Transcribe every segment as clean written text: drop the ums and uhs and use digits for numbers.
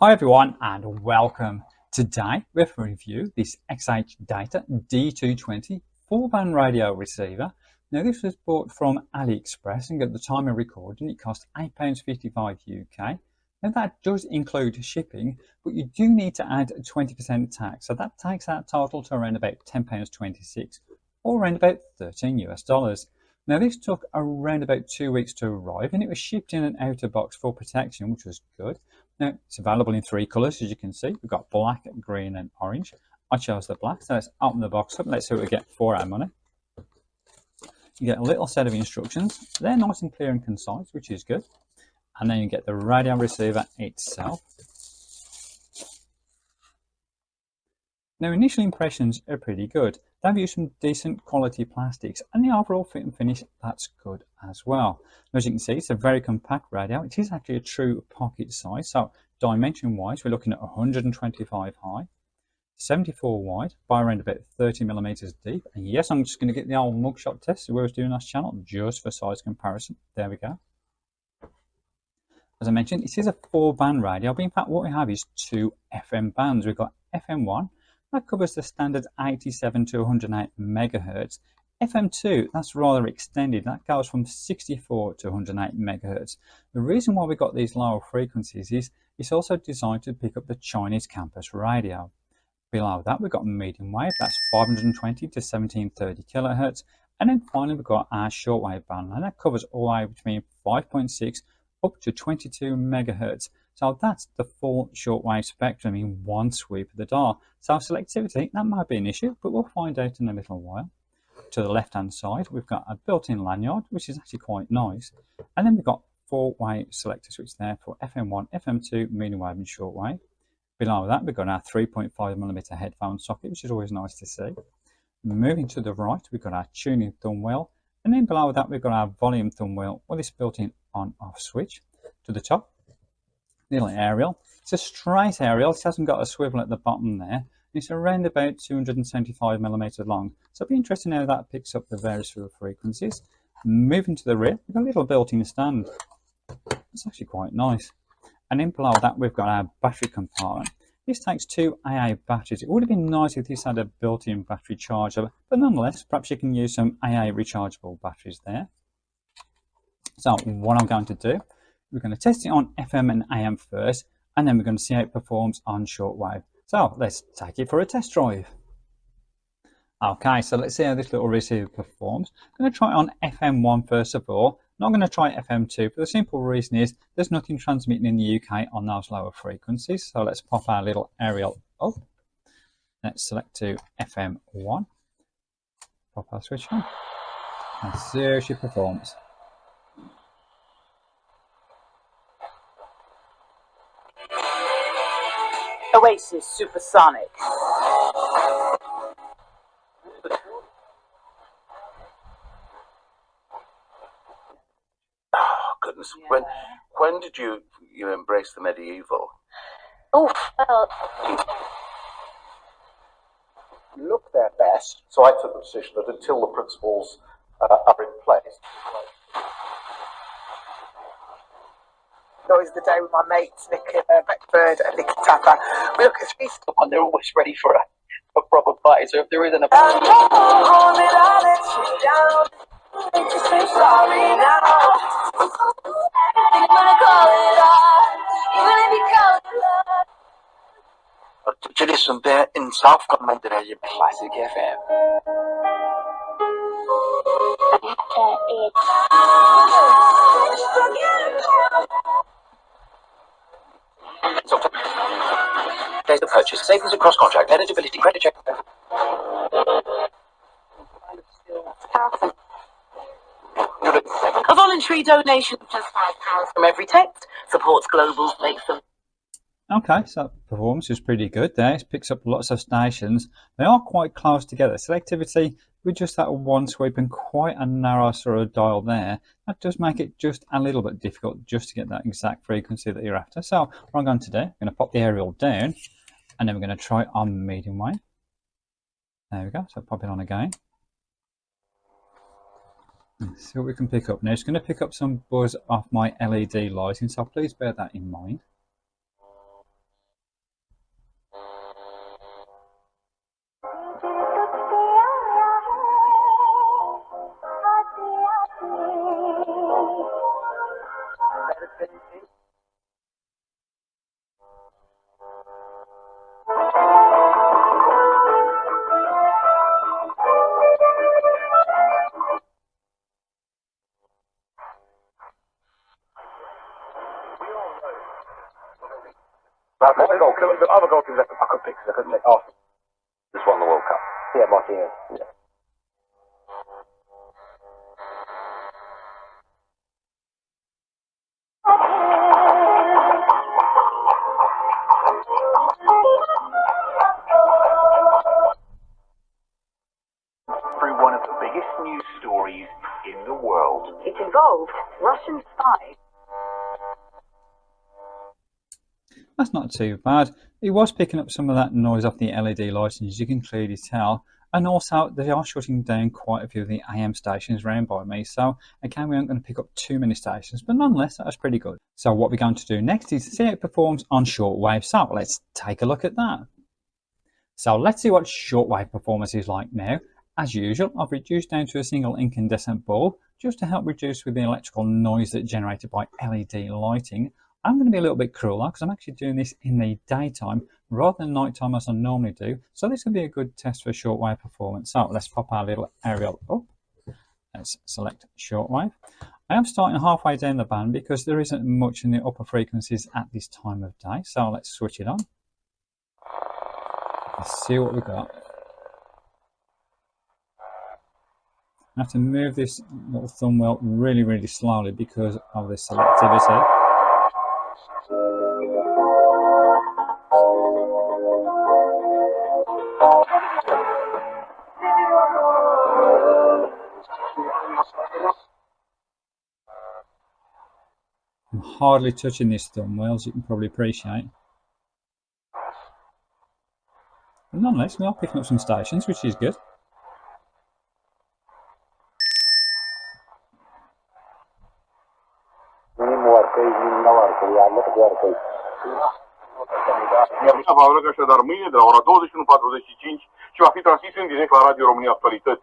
Hi everyone and welcome. Today we're going to review this XHDATA D-220 4-band radio receiver. Now this was bought from AliExpress and at the time of recording it cost £8.55 UK. Now that does include shipping, but you do need to add 20% tax, so that takes that total to around about £10.26 or around about $13 US. Now this took around about 2 weeks to arrive and it was shipped in an outer box for protection, which was good. Now it's available in 3 colours, as you can see. We've got black, green and orange. I chose the black, so let's open the box up and let's see what we get for our money. You get a little set of instructions. They're nice and clear and concise, which is good. And then you get the radio receiver itself. Now initial impressions are pretty good. They've used some decent quality plastics and the overall fit and finish, that's good as well. As you can see, it's a very compact radio. It is actually a true pocket size. So dimension wise, we're looking at 125 high, 74 wide by around about 30 millimeters deep. And yes, I'm just going to get the old mugshot test that we was doing last channel just for size comparison. There we go. As I mentioned, this is a 4-band radio, but in fact what we have is 2 FM bands. We've got FM1. That covers the standard 87 to 108 megahertz. FM2, that's rather extended. That goes from 64 to 108 megahertz. The reason why we got these lower frequencies is it's also designed to pick up the Chinese campus radio. Below that, we've got medium wave. That's 520 to 1730 kilohertz. And then finally, we've got our shortwave band. And that covers all the way between 5.6 up to 22 megahertz. So that's the full shortwave spectrum in one sweep of the dial. So selectivity, that might be an issue, but we'll find out in a little while. To the left hand side, we've got a built-in lanyard, which is actually quite nice. And then we've got 4-way selector switch there for FM1, FM2, medium wave and shortwave. Below that, we've got our 3.5mm headphone socket, which is always nice to see. Moving to the right, we've got our tuning thumb wheel. And then below that, we've got our volume thumb wheel with this built-in on-off switch. To the top, little aerial. It's a straight aerial. It hasn't got a swivel at the bottom there. It's around about 275mm long. So it'll be interesting how that picks up the various frequencies. Moving to the rear, we've got a little built-in stand. It's actually quite nice. And then below that, we've got our battery compartment. This takes 2 AA batteries. It would have been nice if this had a built-in battery charger, but nonetheless, perhaps you can use some AA rechargeable batteries there. So what I'm going to do, we're going to test it on FM and AM first, and then we're going to see how it performs on shortwave. So let's take it for a test drive. Okay, so let's see how this little receiver performs. I'm going to try it on FM1 first of all. I'm not going to try FM2 for the simple reason is there's nothing transmitting in the UK on those lower frequencies. So let's pop our little aerial up. Let's select to FM1. Pop our switch on. And see how she performs. Oasis Supersonic. Oh goodness! Yeah. When did you embrace the medieval? Oh, well, look their best. So I took the position that until the principles are in place. always the day with my mates, Nick Beckford and Nicky Tapper. We look at 3 And they're always ready for a proper party. So if there isn't a sorry now. to listen there in South Carolina, Classic FM. So, there's the purchase, savings across contract, eligibility, credit check. A voluntary donation of just £5 from every text supports global, makes them. Okay, so performance is pretty good there. It picks up lots of stations. They are quite close together. Selectivity with just that one sweep and quite a narrow sort of dial there. That does make it just a little bit difficult just to get that exact frequency that you're after. So what I'm going to do, I'm going to pop the aerial down and then we're going to try it on medium wave. There we go, so pop it on again. Let's see what we can pick up. Now it's going to pick up some buzz off my LED lighting, so please bear that in mind. The other goalkeepers I could pick because I couldn't ask. Just won the World Cup. Yeah, Martinez. Yeah. Through one of the biggest news stories in the world. It involved Russian spies. That's not too bad. It was picking up some of that noise off the LED lighting, as you can clearly tell. And also, they are shutting down quite a few of the AM stations around by me. So, again, we aren't going to pick up too many stations, but nonetheless, that was pretty good. So, what we're going to do next is see how it performs on shortwave. So, let's take a look at that. So, let's see what shortwave performance is like now. As usual, I've reduced down to a single incandescent bulb just to help reduce with the electrical noise that's generated by LED lighting. I'm going to be a little bit crueler because I'm actually doing this in the daytime rather than nighttime as I normally do. So this will be a good test for shortwave performance. So let's pop our little aerial up. Let's select shortwave. I am starting halfway down the band because there isn't much in the upper frequencies at this time of day. So let's switch it on. Let's see what we've got. I have to move this little thumb wheel really, really slowly because of the selectivity. I'm hardly touching this thumb wheel, as you can probably appreciate. But nonetheless, we are picking up some stations, which is good. Probabil că așadar mâine de la ora 21:45 și va fi transmis în direct la Radio România Actualități.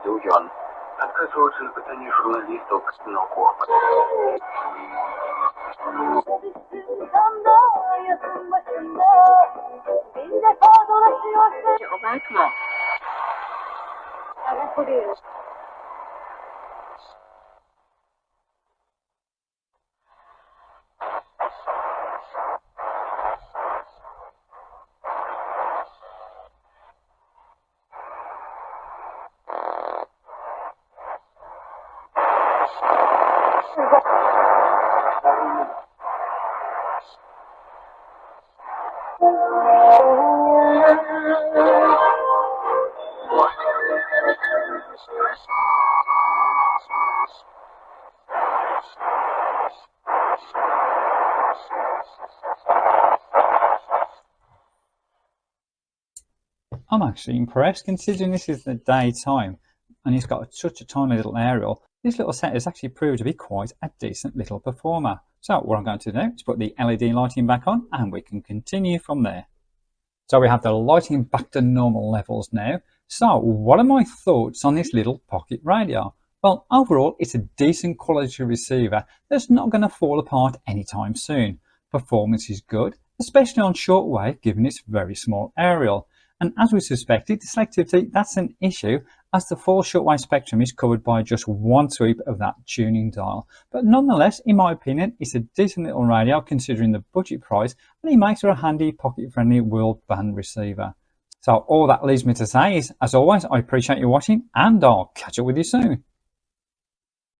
Студион. Отказываются от питания журналистов к науку. I'm actually impressed considering this is the daytime and it's got such a tiny little aerial. This little set has actually proved to be quite a decent little performer. So what I'm going to do is put the LED lighting back on and we can continue from there. So we have the lighting back to normal levels now. So what are my thoughts on this little pocket radio? Well, overall, it's a decent quality receiver that's not going to fall apart anytime soon. Performance is good, especially on shortwave given its very small aerial. And as we suspected, the selectivity, that's an issue as the full shortwave spectrum is covered by just one sweep of that tuning dial. But nonetheless, in my opinion, it's a decent little radio considering the budget price, and it makes for a handy pocket-friendly world band receiver. So all that leaves me to say is, as always, I appreciate you watching and I'll catch up with you soon.